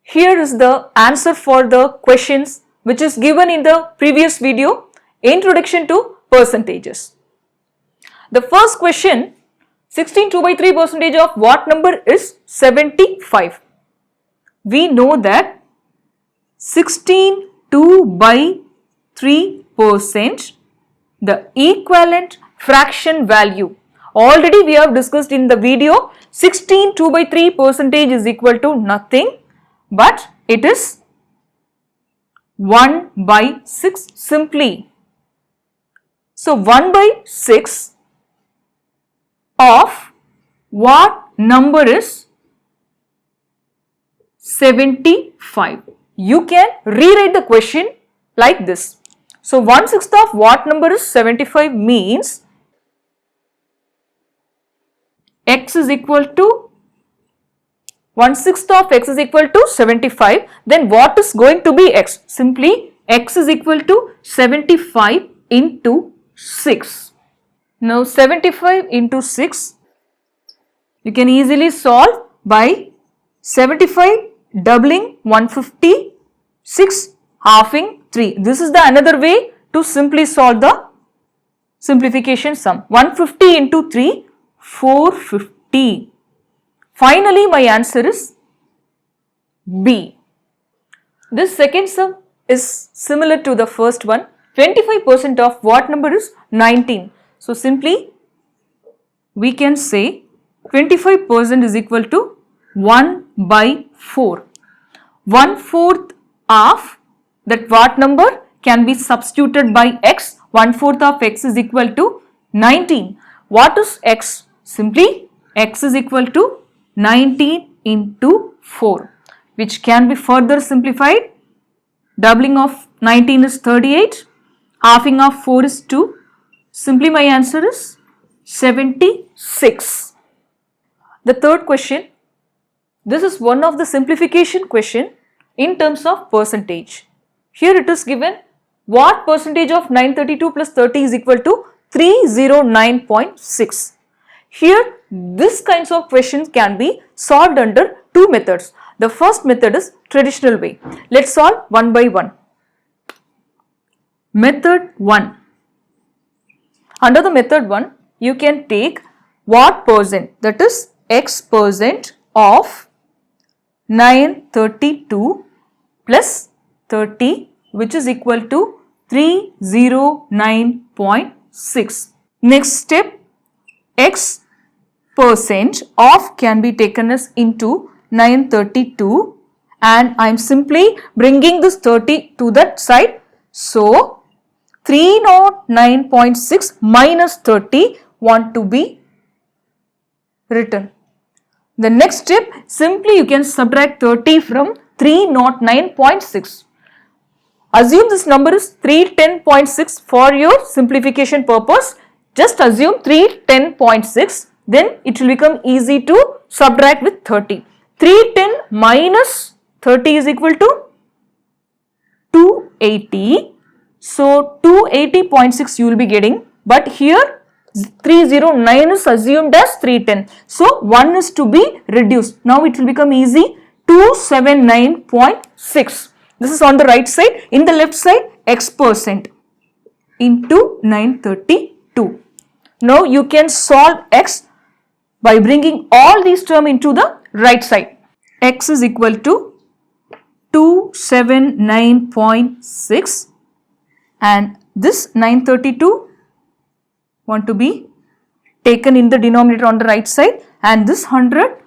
Here is the answer for the questions which is given in the previous video, Introduction to Percentages. The first question, 16 2 by 3 percentage of what number is 75? We know that 16 2 by 3%, the equivalent fraction value. Already we have discussed in the video, 16 2 by 3 percentage is equal to nothing but it is 1 by 6 simply. So 1 by 6 of what number is 75? You can rewrite the question like this. So 1/6 of what number is 75 means x is equal to 1/6 of x is equal to 75. Then what is going to be x? Simply x is equal to 75 into 6. Now 75 into 6 you can easily solve by 75 doubling 150, 6 halving 3. This is the another way to simply solve the simplification sum. 150 into 3, 450. Finally, my answer is B. This second sum is similar to the first one. 25% of what number is 19. So simply we can say 25% is equal to 1 by 4. 1/4 of that what number can be substituted by x. 1/4 of x is equal to 19. What is x? Simply x is equal to 19 into 4, which can be further simplified. Doubling of 19 is 38. Halving of 4 is 2. Simply my answer is 76. The third question, this is one of the simplification question in terms of percentage. Here it is given what percentage of 932 plus 30 is equal to 309.6. Here this kinds of questions can be solved under two methods. The first method is traditional way. Let's solve one by one. Method 1. Under the method 1, you can take what percent, that is x percent of 932 plus 30, which is equal to 309.6. Next step, x percent of can be taken as into 932 and I am simply bringing this 30 to that side. So 309.6 minus 30 want to be written. The next step, simply you can subtract 30 from 309.6. Assume this number is 310.6 for your simplification purpose. Just assume 310.6, then it will become easy to subtract with 30. 310 minus 30 is equal to 280. So 280.6 you will be getting, but here 309 is assumed as 310. So 1 is to be reduced. Now it will become easy, 279.6. This is on the right side. In the left side, x percent into 932. Now you can solve x by bringing all these terms into the right side. X is equal to 279.6 and this 932 want to be taken in the denominator on the right side and this 100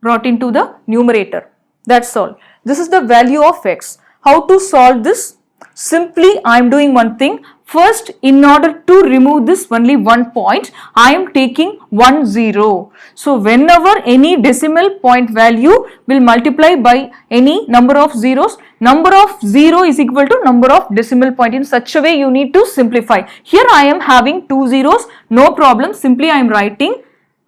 brought into the numerator. That's all. This is the value of x. How to solve this? Simply I am doing one thing. First, in order to remove this only one point, I am taking 1 0. So whenever any decimal point value will multiply by any number of zeros, number of 0 is equal to number of decimal point. In such a way you need to simplify. Here I am having 2 zeros, no problem. Simply I am writing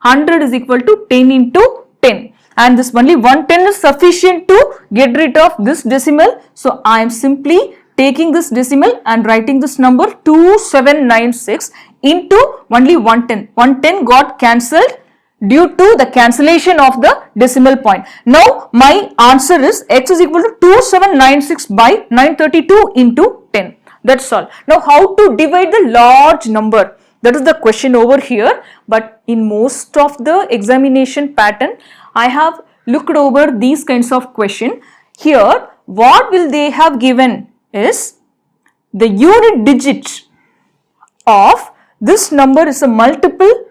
100 is equal to 10 into 10. And this only 110 is sufficient to get rid of this decimal. So I am simply taking this decimal and writing this number 2796 into only 110. 110 got cancelled. due to the cancellation of the decimal point. Now my answer is x is equal to 2796 by 932 into 10. That's all. Now how to divide the large number? That is the question over here. But in most of the examination pattern, I have looked over these kinds of question. Here what will they have given is the unit digit of this number is a multiple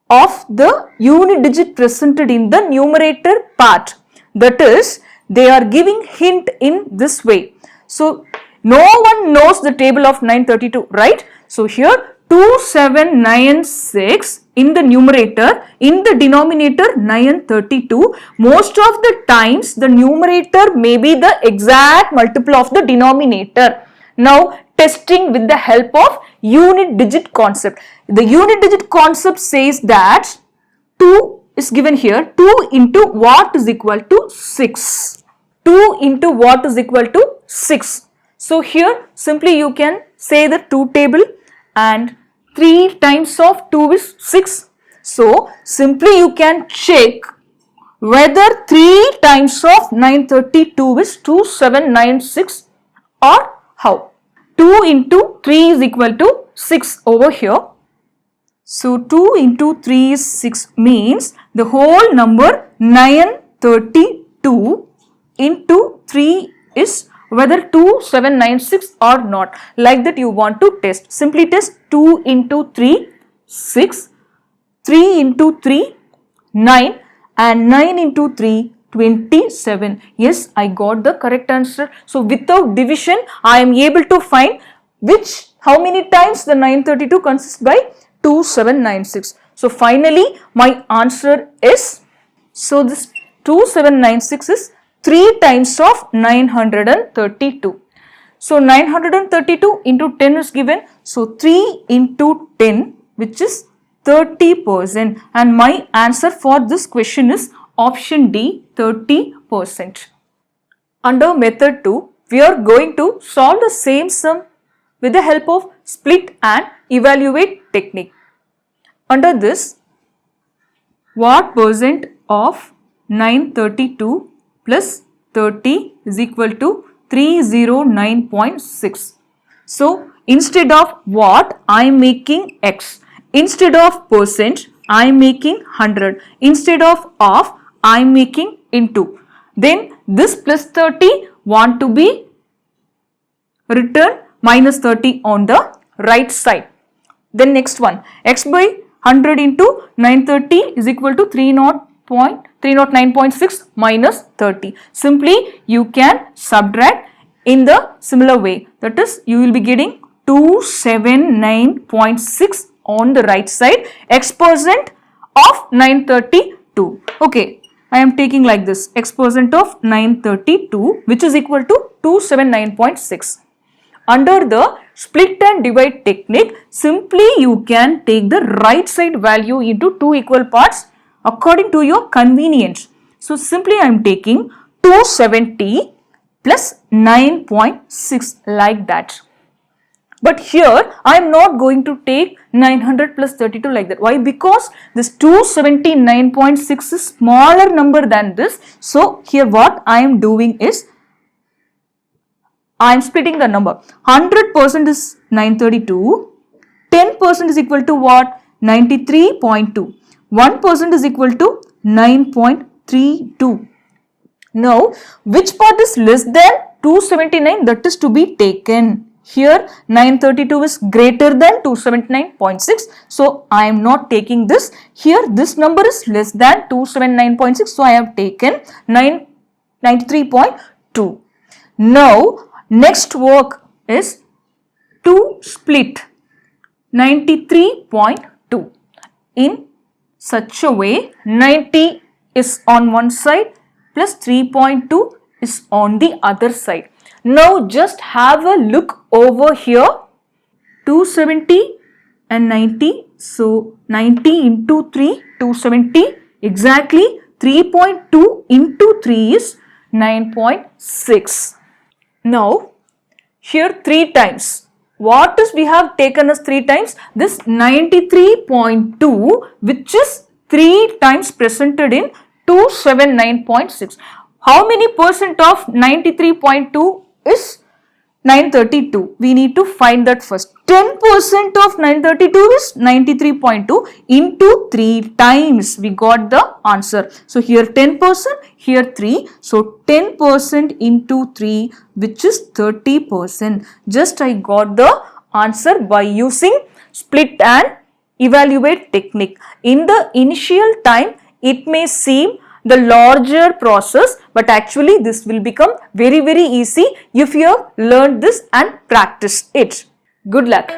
of the unit digit presented in the numerator part. That is, they are giving hint in this way. So no one knows the table of 932, right? So here 2796 in the numerator, in the denominator 932. Most of the times the numerator may be the exact multiple of the denominator. Now testing with the help of unit digit concept. The unit digit concept says that 2 is given here. 2 into what is equal to 6. 2 into what is equal to 6. So here simply you can say the 2 table and 3 times of 2 is 6. So simply you can check whether 3 times of 932 is 2796 or how. 2 into 3 is equal to 6 over here. So 2 into 3 is 6 means the whole number 932 into 3 is whether 2796 or not. Like that you want to test. Simply test 2 into 3, 6, 3 into 3, 9 and 9 into 3, 27. Yes, I got the correct answer. So without division, I am able to find how many times the 932 consists by 2796. So finally, my answer is, so this 2796 is 3 times of 932. So 932 into 10 is given. So 3 into 10, which is 30%. And my answer for this question is option D, 30%. Under method 2, we are going to solve the same sum with the help of split and evaluate technique. Under this, what percent of 932 plus 30 is equal to 309.6. So instead of what, I am making x. Instead of percent, I am making 100. Instead of I am making into. Then this plus 30 want to be written minus 30 on the right side. Then next one, x by 100 into 930 is equal to 309.6 minus 30. Simply you can subtract in the similar way. That is, you will be getting 279.6 on the right side, x percent of 932. Okay, I am taking like this, x percent of 932, which is equal to 279.6. Under the split and divide technique, simply you can take the right side value into 2 equal parts according to your convenience. So simply I am taking 270 plus 9.6 like that. But here I am not going to take 900 plus 32 like that. Why? Because this 279.6 is smaller number than this. So here what I am doing is, I am splitting the number. 100% is 932. 10% is equal to what? 93.2. 1% is equal to 9.32. Now, which part is less than 279? That is to be taken. Here 932 is greater than 279.6. So, I am not taking this. Here this number is less than 279.6. So, I have taken 93.2. Now, next work is to split 93.2 in such a way 90 is on one side plus 3.2 is on the other side. Now just have a look over here, 270 and 90. So 90 into 3, 270, exactly 3.2 into 3 is 9.6. Now here 3 times. What is we have taken as 3 times? This 93.2, which is 3 times presented in 279.6. How many percent of 93.2 is 932? We need to find that first. 10% of 932 is 93.2 into 3 times. We got the answer. So here 10%, here 3. So 10% into 3, which is 30%. Just I got the answer by using split and evaluate technique. In the initial time, it may seem the larger process, but actually this will become very easy if you have learned this and practiced it. Good luck.